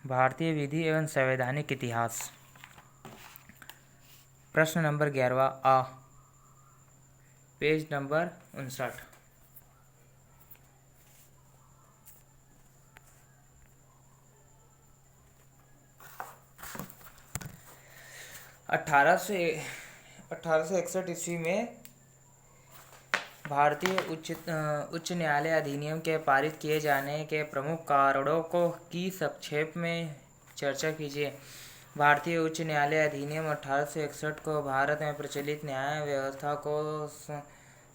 भारतीय विधि एवं संवैधानिक इतिहास। प्रश्न नंबर 11 आ, पेज नंबर 59। 1861 ईस्वी में भारतीय उच्च न्यायालय अधिनियम के पारित किए जाने के प्रमुख कारणों को की संक्षेप में चर्चा कीजिए। भारतीय उच्च न्यायालय अधिनियम 1861 को भारत में प्रचलित न्याय व्यवस्था को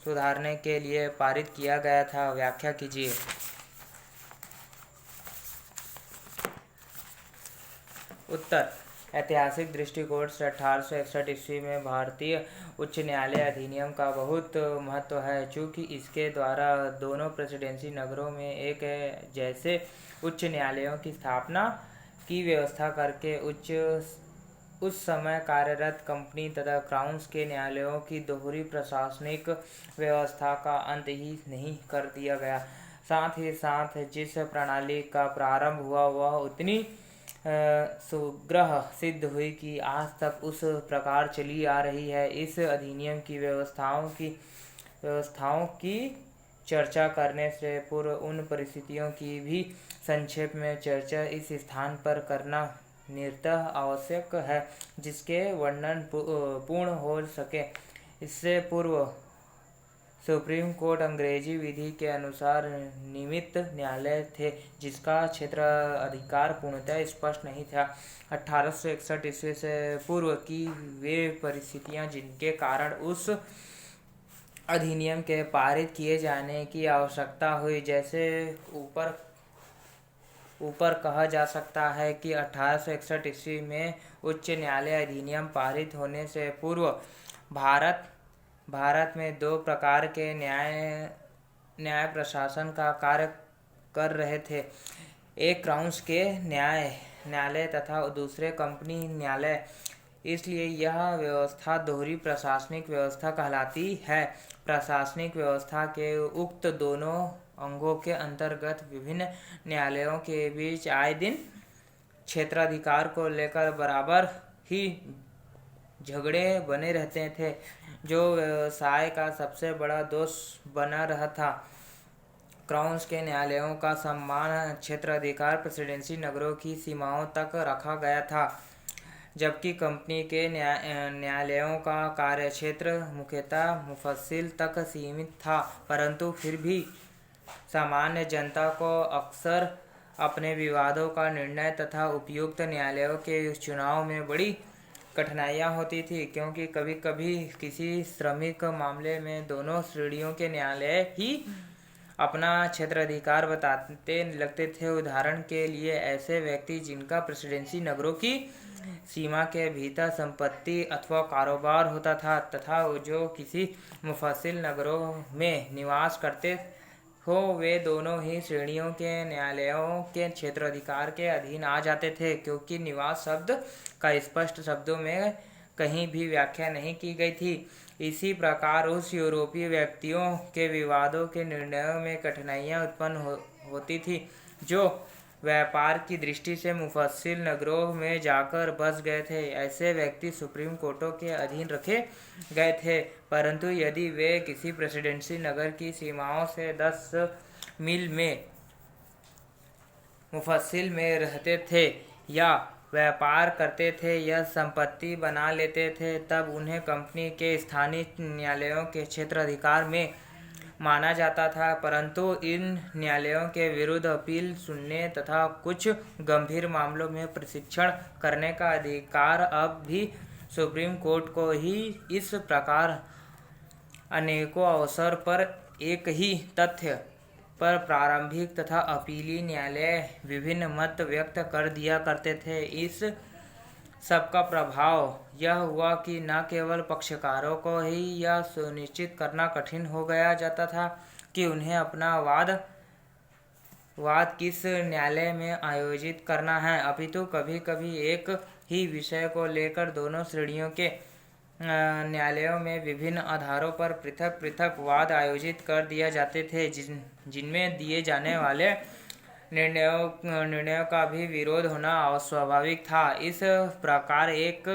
सुधारने के लिए पारित किया गया था। व्याख्या कीजिए। उत्तर, ऐतिहासिक दृष्टिकोण से 1861 ईस्वी में भारतीय उच्च न्यायालय अधिनियम का बहुत महत्व है, चूँकि इसके द्वारा दोनों प्रेसिडेंसी नगरों में एक जैसे उच्च न्यायालयों की स्थापना की व्यवस्था करके उस समय कार्यरत कंपनी तथा क्राउन्स के न्यायालयों की दोहरी प्रशासनिक व्यवस्था का अंत ही नहीं कर दिया गया। साथ ही साथ जिस प्रणाली का प्रारंभ हुआ वह उतनी सुग्रह सिद्ध हुई कि आज तक उस प्रकार चली आ रही है। इस अधिनियम की व्यवस्थाओं की चर्चा करने से पूर्व उन परिस्थितियों की भी संक्षेप में चर्चा इस स्थान पर करना निरतः आवश्यक है जिसके वर्णन पूर्ण हो सके। इससे पूर्व सुप्रीम कोर्ट अंग्रेजी विधि के अनुसार निमित्त न्यायालय थे, जिसका क्षेत्र अधिकार पूर्णतः स्पष्ट नहीं था। 1861 ईस्वी से पूर्व की वे परिस्थितियां जिनके कारण उस अधिनियम के पारित किए जाने की आवश्यकता हुई, जैसे ऊपर कहा जा सकता है कि 1861 ईस्वी में उच्च न्यायालय अधिनियम पारित होने से पूर्व भारत में दो प्रकार के न्याय प्रशासन का कार्य कर रहे थे। एक क्राउन्स के न्यायालय तथा दूसरे कंपनी न्यायालय। इसलिए यह व्यवस्था दोहरी प्रशासनिक व्यवस्था कहलाती है। प्रशासनिक व्यवस्था के उक्त दोनों अंगों के अंतर्गत विभिन्न न्यायालयों के बीच आए दिन क्षेत्राधिकार को लेकर बराबर ही झगड़े बने रहते थे, जो व्यवसाय का सबसे बड़ा दोष बना रहा था। क्राउन्स के न्यायालयों का सम्मान क्षेत्राधिकार प्रेसिडेंसी नगरों की सीमाओं तक रखा गया था, जबकि कंपनी के न्यायालयों का कार्यक्षेत्र मुख्यतः मुफस्सिल तक सीमित था। परंतु फिर भी सामान्य जनता को अक्सर अपने विवादों का निर्णय तथा उपयुक्त न्यायालयों के चुनाव में बड़ी कठिनाइयाँ होती थी, क्योंकि कभी कभी किसी श्रमिक मामले में दोनों श्रेणियों के न्यायालय ही अपना क्षेत्राधिकार बताते लगते थे। उदाहरण के लिए ऐसे व्यक्ति जिनका प्रेसिडेंसी नगरों की सीमा के भीतर संपत्ति अथवा कारोबार होता था तथा जो किसी मुफस्सिल नगरों में निवास करते हो, वे दोनों ही श्रेणियों के न्यायालयों के क्षेत्राधिकार के अधीन आ जाते थे, क्योंकि निवास शब्द का स्पष्ट शब्दों में कहीं भी व्याख्या नहीं की गई थी। इसी प्रकार उस यूरोपीय व्यक्तियों के विवादों के निर्णयों में कठिनाइयाँ उत्पन्न होती थी, जो व्यापार की दृष्टि से मुफस्सिल नगरों में जाकर बस गए थे। ऐसे व्यक्ति सुप्रीम कोर्टों के अधीन रखे गए थे, परंतु यदि वे किसी प्रेसिडेंसी नगर की सीमाओं से 10 मील में मुफस्सिल में रहते थे या व्यापार करते थे या संपत्ति बना लेते थे, तब उन्हें कंपनी के स्थानीय न्यायालयों के क्षेत्राधिकार में माना जाता था। परंतु इन न्यायालयों के विरुद्ध अपील सुनने तथा कुछ गंभीर मामलों में प्रशिक्षण करने का अधिकार अब भी सुप्रीम कोर्ट को ही। इस प्रकार अनेकों अवसर पर एक ही तथ्य पर प्रारंभिक तथा अपीली न्यायालय विभिन्न मत व्यक्त कर दिया करते थे। इस सबका प्रभाव यह हुआ कि न केवल पक्षकारों को ही यह सुनिश्चित करना कठिन हो गया जाता था कि उन्हें अपना वाद किस न्यायालय में आयोजित करना है, अपितु कभी कभी एक ही विषय को लेकर दोनों श्रेणियों के न्यायालयों में विभिन्न आधारों पर पृथक पृथक वाद आयोजित कर दिए जाते थे, जिनमें दिए जाने वाले निर्णयों का भी विरोध होना स्वाभाविक था। इस प्रकार एक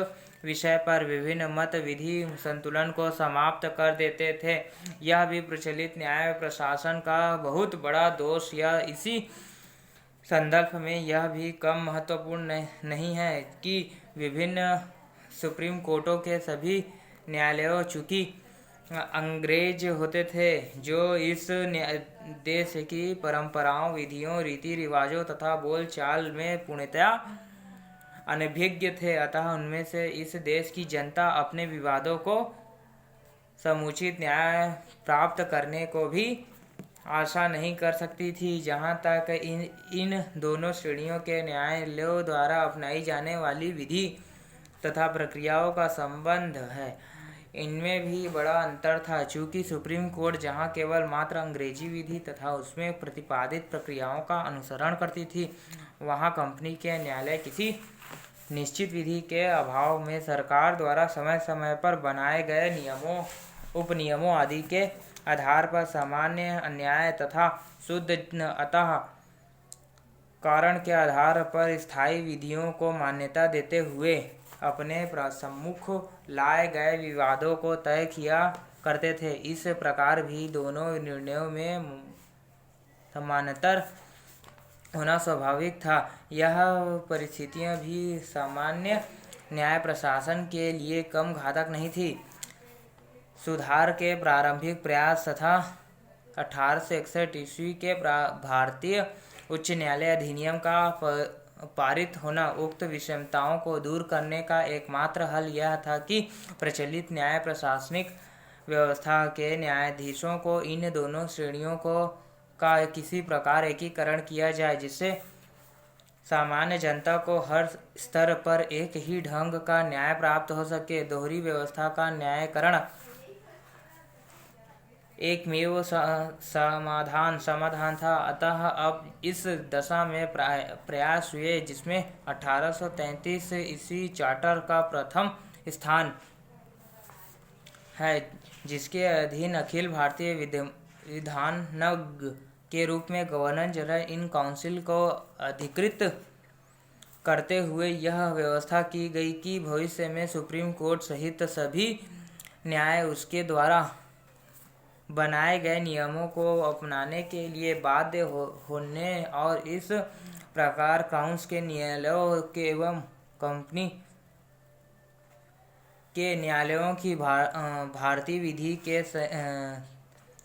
विषय पर विभिन्न मत विधि संतुलन को समाप्त कर देते थे। यह भी प्रचलित न्याय प्रशासन का बहुत बड़ा दोष। यह इसी संदर्भ में यह भी कम महत्वपूर्ण नहीं है कि विभिन्न सुप्रीम कोर्टों के सभी न्यायालयों चूंकि अंग्रेज होते थे जो इस देश की परंपराओं, विधियों, रीति रिवाजों तथा बोलचाल में पूर्णतया अनभिज्ञ थे, अतः उनमें से इस देश की जनता अपने विवादों को समुचित न्याय प्राप्त करने को भी आशा नहीं कर सकती थी। जहाँ तक इन दोनों श्रेणियों के न्यायालयों द्वारा अपनाई जाने वाली विधि तथा प्रक्रियाओं का संबंध है, इनमें भी बड़ा अंतर था। चूँकि सुप्रीम कोर्ट जहाँ केवल मात्र अंग्रेजी विधि तथा उसमें प्रतिपादित प्रक्रियाओं का अनुसरण करती थी, वहाँ कंपनी के न्यायालय किसी निश्चित विधि के अभाव में सरकार द्वारा समय समय पर बनाए गए नियमों, उपनियमों आदि के आधार पर सामान्य अन्याय तथा शुद्ध अतः कारण के आधार पर स्थायी विधियों को मान्यता देते हुए अपने सम्मुख लाए गए विवादों को तय किया करते थे। इस प्रकार भी दोनों निर्णयों में समानांतर होना स्वाभाविक था। यह परिस्थितियां भी सामान्य न्याय प्रशासन के लिए कम घातक नहीं थी। सुधार के प्रारंभिक प्रयास तथा 1861 ईस्वी के भारतीय उच्च न्यायालय अधिनियम का पारित होना उक्त विषमताओं को दूर करने का एकमात्र हल यह था कि प्रचलित न्याय प्रशासनिक व्यवस्था के न्यायाधीशों को इन दोनों श्रेणियों का किसी प्रकार एकीकरण किया जाए, जिससे सामान्य जनता को हर स्तर पर एक ही ढंग का न्याय प्राप्त हो सके। दोहरी व्यवस्था का न्यायीकरण एकमेव समाधान था। अतः अब इस दशा में प्रयास हुए जिसमें 1833 ईस्वी चार्टर का प्रथम स्थान है, जिसके अधीन अखिल भारतीय विधानज्ञ के रूप में गवर्नर जनरल इन काउंसिल को अधिकृत करते हुए यह व्यवस्था की गई कि भविष्य में सुप्रीम कोर्ट सहित सभी न्याय उसके द्वारा बनाए गए नियमों को अपनाने के लिए बाध्य होने और इस प्रकार काउंसिल के न्यायालयों के एवं कंपनी के न्यायालयों की भारतीय विधि के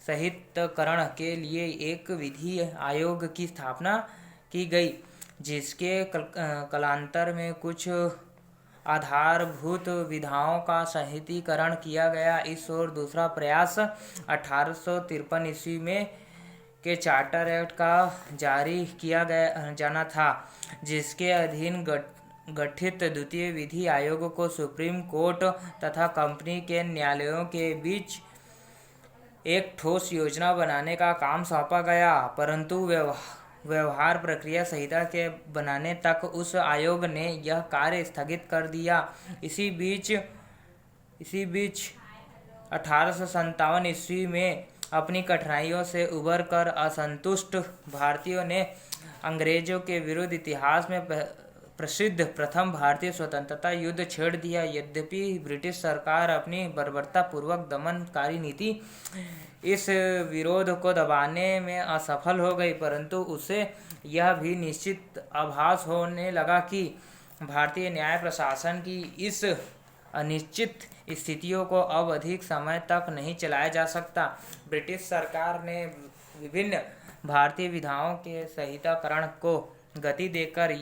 सहितकरण के लिए एक विधि आयोग की स्थापना की गई, जिसके कालांतर में कुछ आधारभूत विधाओं का संहितीकरण किया गया। इस ओर दूसरा प्रयास 1853 ईस्वी में के चार्टर एक्ट का जारी किया जाना था, जिसके अधीन गठित द्वितीय विधि आयोग को सुप्रीम कोर्ट तथा कंपनी के न्यायालयों के बीच एक ठोस योजना बनाने का काम सौंपा गया, परंतु व्यवहार प्रक्रिया संहिता के बनाने तक उस आयोग ने यह कार्य स्थगित कर दिया। इसी बीच 1857 ईस्वी में अपनी कठिनाइयों से उबर कर असंतुष्ट भारतीयों ने अंग्रेजों के विरुद्ध इतिहास में प्रसिद्ध प्रथम भारतीय स्वतंत्रता युद्ध छेड़ दिया। यद्यपि ब्रिटिश सरकार अपनी बर्बरतापूर्वक दमनकारी नीति इस विरोध को दबाने में असफल हो गई, परंतु उसे यह भी निश्चित आभास होने लगा कि भारतीय न्याय प्रशासन की इस अनिश्चित स्थितियों को अब अधिक समय तक नहीं चलाया जा सकता। ब्रिटिश सरकार ने विभिन्न भारतीय विधाओं के संहिताकरण को गति देकर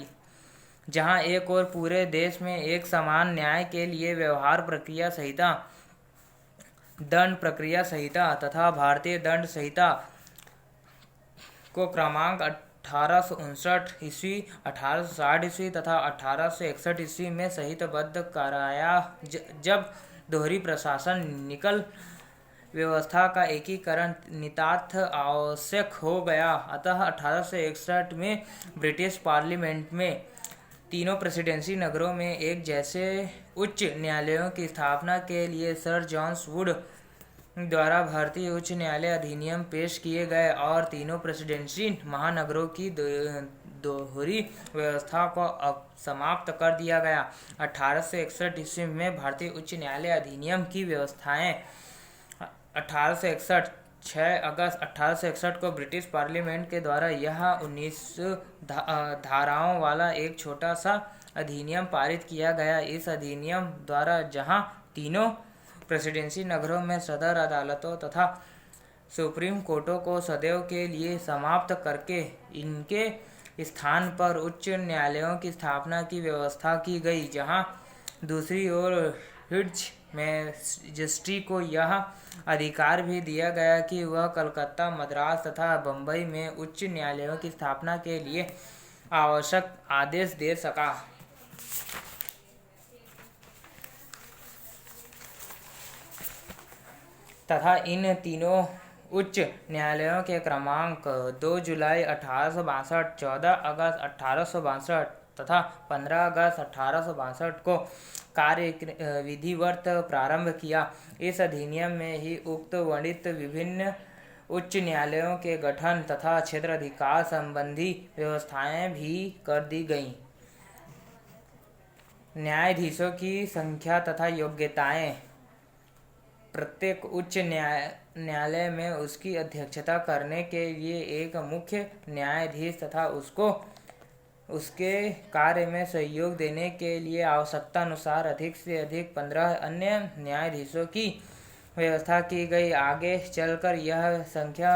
जहां एक ओर पूरे देश में एक समान न्याय के लिए व्यवहार प्रक्रिया संहिता, दंड प्रक्रिया संहिता तथा भारतीय दंड संहिता को क्रमांक 1859 ईस्वी, 1860 ईस्वी तथा 1861 ईस्वी में संहिताबद्ध कराया। जब दोहरी प्रशासन निकल व्यवस्था का एकीकरण नितांत आवश्यक हो गया, अतः 1861 में ब्रिटिश पार्लियामेंट में तीनों प्रेसिडेंसी नगरों में एक जैसे उच्च न्यायालयों की स्थापना के लिए सर जॉन वुड द्वारा भारतीय उच्च न्यायालय अधिनियम पेश किए गए और तीनों प्रेसिडेंसी महानगरों की दोहरी व्यवस्था को अब समाप्त कर दिया गया। 1861 ईस्वी में भारतीय उच्च न्यायालय अधिनियम की व्यवस्थाएं 1861 6 अगस्त 1861 को ब्रिटिश पार्लियामेंट के द्वारा यह 19 धाराओं वाला एक छोटा सा अधिनियम पारित किया गया। इस अधिनियम द्वारा जहां तीनों प्रेसिडेंसी नगरों में सदर अदालतों तथा सुप्रीम कोर्टों को सदैव के लिए समाप्त करके इनके स्थान पर उच्च न्यायालयों की स्थापना की व्यवस्था की गई, जहां दूसरी ओर हिज मैजिस्ट्री को यह अधिकार भी दिया गया कि वह कलकत्ता, मद्रास तथा बम्बई में उच्च न्यायालयों की स्थापना के लिए आवश्यक आदेश दे सका। तथा इन तीनों उच्च न्यायालयों के क्रमांक 2 जुलाई 1862, 14 अगस्त 1862 तथा 15 अगस्त 1862 को कार्य विधिवत प्रारंभ किया। इस अधिनियम में ही उक्त वर्णित विभिन्न उच्च न्यायालयों के गठन तथा क्षेत्राधिकार संबंधी व्यवस्थाएं भी कर दी गईं। न्यायाधीशों की संख्या तथा योग्यताएं। प्रत्येक उच्च न्यायालय में उसकी अध्यक्षता करने के लिए एक मुख्य न्यायाधीश तथा उसके कार्य में सहयोग देने के लिए आवश्यकता अनुसार अधिक से अधिक 15 अन्य न्यायाधीशों की व्यवस्था की गई। आगे चलकर यह संख्या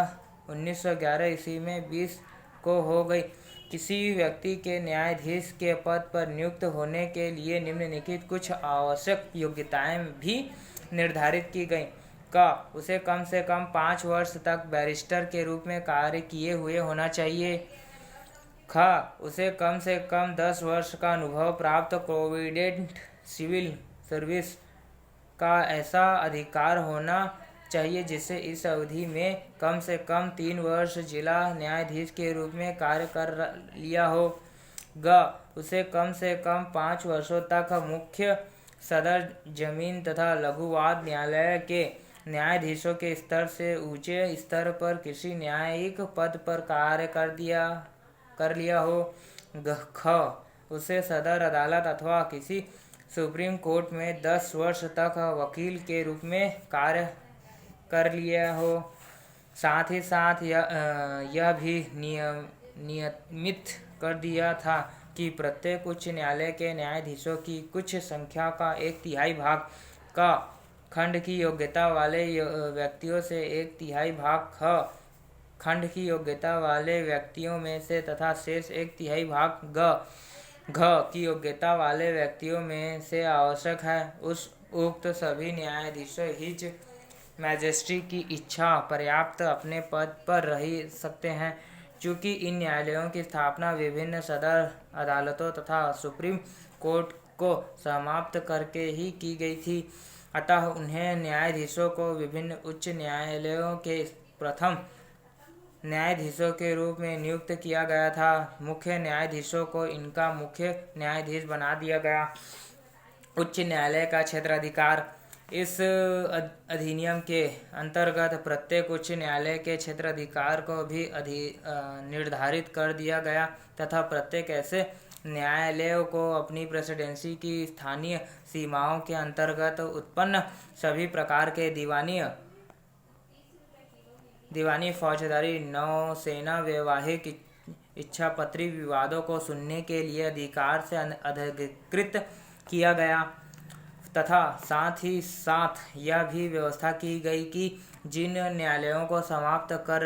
1911 ईस्वी में 20 को हो गई। किसी व्यक्ति के न्यायाधीश के पद पर नियुक्त होने के लिए निम्नलिखित कुछ आवश्यक योग्यताएं भी निर्धारित की गई। क उसे कम से कम 5 वर्ष तक बैरिस्टर के रूप में कार्य किए हुए होना चाहिए। ख उसे कम से कम 10 वर्ष का अनुभव प्राप्त प्रोविडेंट सिविल सर्विस का ऐसा अधिकार होना चाहिए जिससे इस अवधि में कम से कम 3 वर्ष जिला न्यायाधीश के रूप में कार्य कर लिया हो। ग उसे कम से कम 5 वर्षों तक मुख्य सदर जमीन तथा लघुवाद न्यायालय के न्यायाधीशों के स्तर से ऊंचे स्तर पर किसी न्यायिक पद पर कार्य कर लिया हो। ख उसे सदर अदालत अथवा किसी सुप्रीम कोर्ट में 10 वर्ष तक वकील के रूप में कार्य कर लिया हो। साथ ही साथ यह भी नियमित कर दिया था कि प्रत्येक उच्च न्यायालय के न्यायाधीशों की कुछ संख्या का 1/3 भाग का खंड की योग्यता वाले व्यक्तियों से 1/3 भाग ख खंड की योग्यता वाले व्यक्तियों में से तथा शेष 1/3 भाग घ की योग्यता वाले व्यक्तियों में से आवश्यक है। उक्त सभी न्यायाधीशों हिज मैजिस्ट्री की इच्छा पर्याप्त अपने पद पर रह सकते हैं। चूँकि इन न्यायालयों की स्थापना विभिन्न सदर अदालतों तथा सुप्रीम कोर्ट को समाप्त करके ही की गई थी, अतः उन्हें न्यायाधीशों को विभिन्न उच्च न्यायालयों के प्रथम न्यायाधीशों के रूप में नियुक्त किया गया था। मुख्य न्यायाधीशों को इनका मुख्य न्यायाधीश बना दिया गया। उच्च न्यायालय का क्षेत्राधिकार। इस अधिनियम के अंतर्गत प्रत्येक उच्च न्यायालय के क्षेत्राधिकार को भी निर्धारित कर दिया गया तथा प्रत्येक ऐसे न्यायालयों को अपनी प्रेसिडेंसी की स्थानीय सीमाओं के अंतर्गत उत्पन्न सभी प्रकार के दीवानी, फौजदारी, नौसेना, वैवाहिक इच्छापत्री विवादों को सुनने के लिए अधिकार से अधिकृत किया गया तथा साथ ही साथ यह भी व्यवस्था की गई कि जिन न्यायालयों को समाप्त कर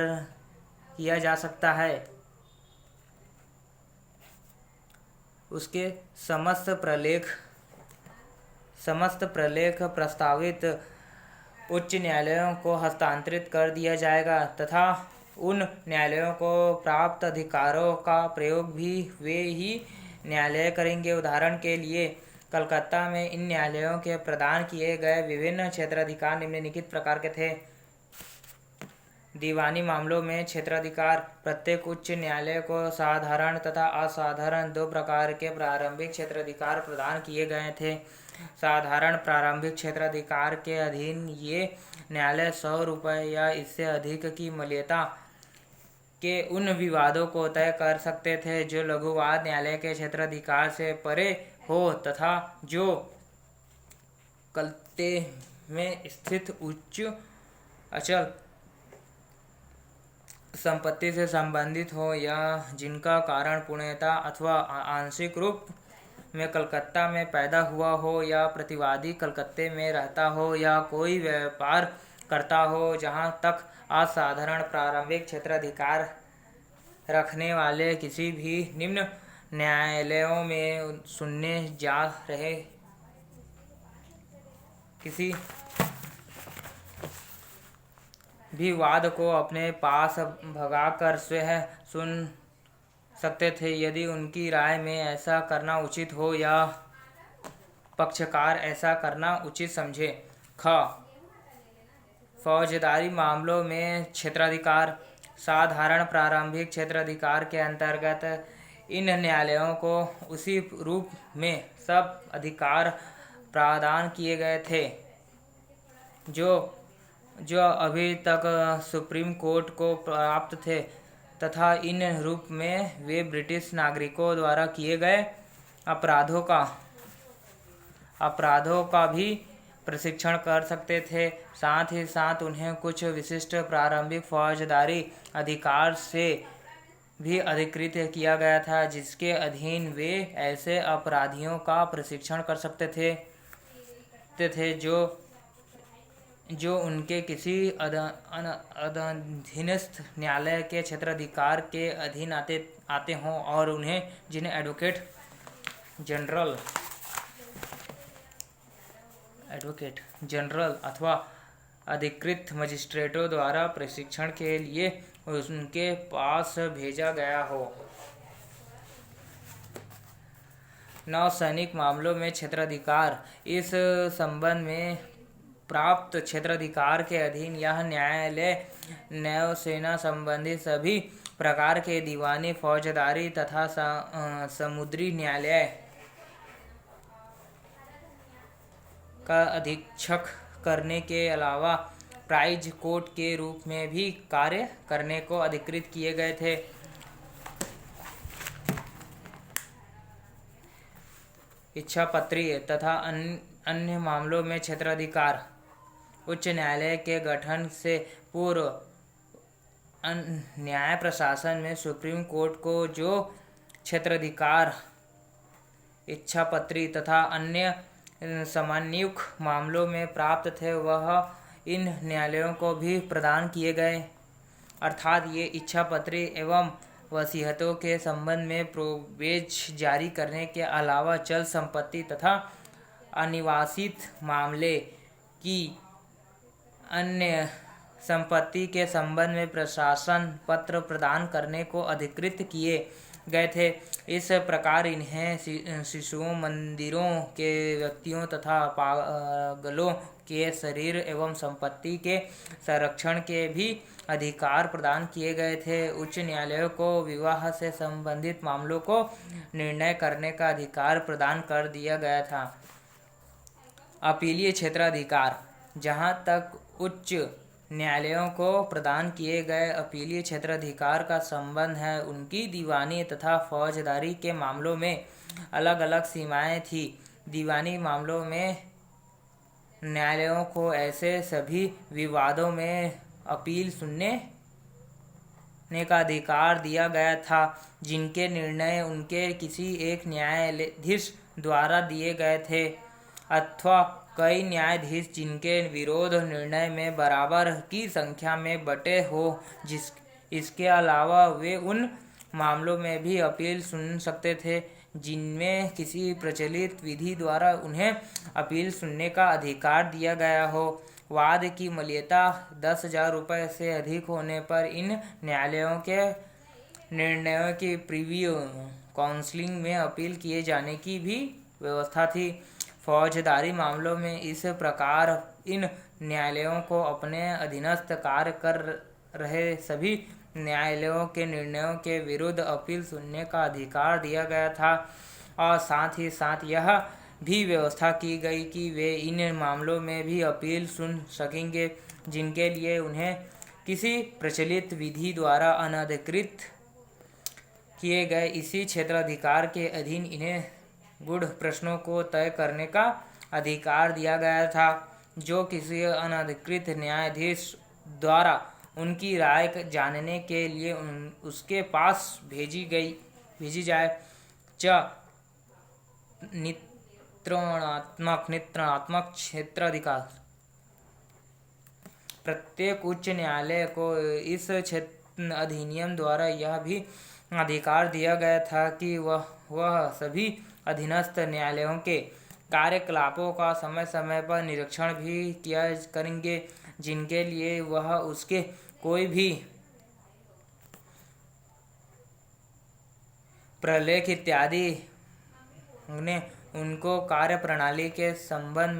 किया जा सकता है उसके समस्त प्रलेख प्रस्तावित उच्च न्यायालयों को हस्तांतरित कर दिया जाएगा तथा उन न्यायालयों को प्राप्त अधिकारों का प्रयोग भी वे ही न्यायालय करेंगे। उदाहरण के लिए कलकत्ता में इन न्यायालयों के प्रदान किए गए विभिन्न क्षेत्राधिकार निम्नलिखित प्रकार के थे। दीवानी मामलों में क्षेत्राधिकार। प्रत्येक उच्च न्यायालय को साधारण तथा असाधारण दो प्रकार के प्रारंभिक क्षेत्राधिकार प्रदान किए गए थे। साधारण प्रारंभिक क्षेत्राधिकार के अधीन ये न्यायालय 100 रुपये या इससे अधिक की माल्यता के उन विवादों को तय कर सकते थे जो लघुवाद न्यायालय के क्षेत्राधिकार से परे हो तथा जो कलते में स्थित उच्च अचल संपत्ति से संबंधित हो या जिनका कारण पूर्णतः अथवा आंशिक रूप में कलकत्ता में पैदा हुआ हो या प्रतिवादी कलकत्ते में रहता हो या कोई व्यापार करता हो। जहाँ तक असाधारण प्रारंभिक क्षेत्राधिकार रखने वाले किसी भी निम्न न्यायालयों में सुनने जा रहे किसी भी वाद को अपने पास भगाकर स्वयं सुन सकते थे यदि उनकी राय में ऐसा करना उचित हो या पक्षकार ऐसा करना उचित समझे। ख फौजदारी मामलों में क्षेत्राधिकार। साधारण प्रारंभिक क्षेत्राधिकार के अंतर्गत इन न्यायालयों को उसी रूप में सब अधिकार प्रदान किए गए थे जो अभी तक सुप्रीम कोर्ट को प्राप्त थे तथा इन रूप में वे ब्रिटिश नागरिकों द्वारा किए गए अपराधों का भी प्रशिक्षण कर सकते थे। साथ ही साथ उन्हें कुछ विशिष्ट प्रारंभिक फौजदारी अधिकार से भी अधिकृत किया गया था जिसके अधीन वे ऐसे अपराधियों का प्रशिक्षण कर सकते थे जो उनके किसी अधीनस्थ न्यायालय के क्षेत्राधिकार के अधीन आते हों और जिन्हें एडवोकेट जनरल अथवा अधिकृत मजिस्ट्रेटों द्वारा प्रशिक्षण के लिए उनके पास भेजा गया हो। नौसैनिक मामलों में क्षेत्राधिकार। इस संबंध में प्राप्त क्षेत्राधिकार के अधीन यह न्यायालय नौसेना संबंधी सभी प्रकार के दीवानी फौजदारी तथा समुद्री न्यायालय का अधीक्षक करने के अलावा प्राइज कोर्ट के रूप में भी कार्य करने को अधिकृत किए गए थे। इच्छापत्रीय तथा अन्य मामलों में क्षेत्राधिकार। उच्च न्यायालय के गठन से पूर्व न्याय प्रशासन में सुप्रीम कोर्ट को जो क्षेत्राधिकार इच्छापत्री तथा अन्य समन्वयिक मामलों में प्राप्त थे वह इन न्यायालयों को भी प्रदान किए गए। अर्थात ये इच्छापत्री एवं वसीयतों के संबंध में प्रोवेज जारी करने के अलावा चल संपत्ति तथा अनिवासित मामले की अन्य संपत्ति के संबंध में प्रशासन पत्र प्रदान करने को अधिकृत किए गए थे। इस प्रकार इन्हें शिशुओं, मंदिरों के व्यक्तियों तथा पागलों के शरीर एवं संपत्ति के संरक्षण के भी अधिकार प्रदान किए गए थे। उच्च न्यायालयों को विवाह से संबंधित मामलों को निर्णय करने का अधिकार प्रदान कर दिया गया था। अपीलीय क्षेत्राधिकार। जहाँ तक उच्च न्यायालयों को प्रदान किए गए अपीलीय क्षेत्राधिकार का संबंध है उनकी दीवानी तथा फौजदारी के मामलों में अलग अलग सीमाएं थी। दीवानी मामलों में न्यायालयों को ऐसे सभी विवादों में अपील सुनने का अधिकार दिया गया था जिनके निर्णय उनके किसी एक न्यायाधीश द्वारा दिए गए थे अथवा कई न्यायाधीश जिनके विरोध निर्णय में बराबर की संख्या में बटे हो। इसके अलावा वे उन मामलों में भी अपील सुन सकते थे जिनमें किसी प्रचलित विधि द्वारा उन्हें अपील सुनने का अधिकार दिया गया हो। वाद की माल्यता 10,000 रुपये से अधिक होने पर इन न्यायालयों के निर्णयों की प्रीव्यू काउंसिलिंग में अपील किए जाने की भी व्यवस्था थी। फौजदारी मामलों में इस प्रकार इन न्यायालयों को अपने अधीनस्थ कार्य कर रहे सभी न्यायालयों के निर्णयों के विरुद्ध अपील सुनने का अधिकार दिया गया था और साथ ही साथ यह भी व्यवस्था की गई कि वे इन मामलों में भी अपील सुन सकेंगे जिनके लिए उन्हें किसी प्रचलित विधि द्वारा अनधिकृत किए गए इसी क्षेत्राधिकार के अधीन इन्हें गूढ़ प्रश्नों को तय करने का अधिकार दिया गया था जो किसी अनधिकृत न्यायाधीश द्वारा उनकी राय जानने के लिए उसके पास भेजी जाए। नियंत्रणात्मक क्षेत्राधिकार। प्रत्येक उच्च न्यायालय को इस अधिनियम द्वारा यह भी अधिकार दिया गया था कि वह सभी अधीनस्थ न्यायालयों के कार्यकलापों का समय समय पर निरीक्षण भी किया करेंगे जिनके लिए वह उसके कोई भी प्रलेख इत्यादि उनको कार्यप्रणाली के संबंध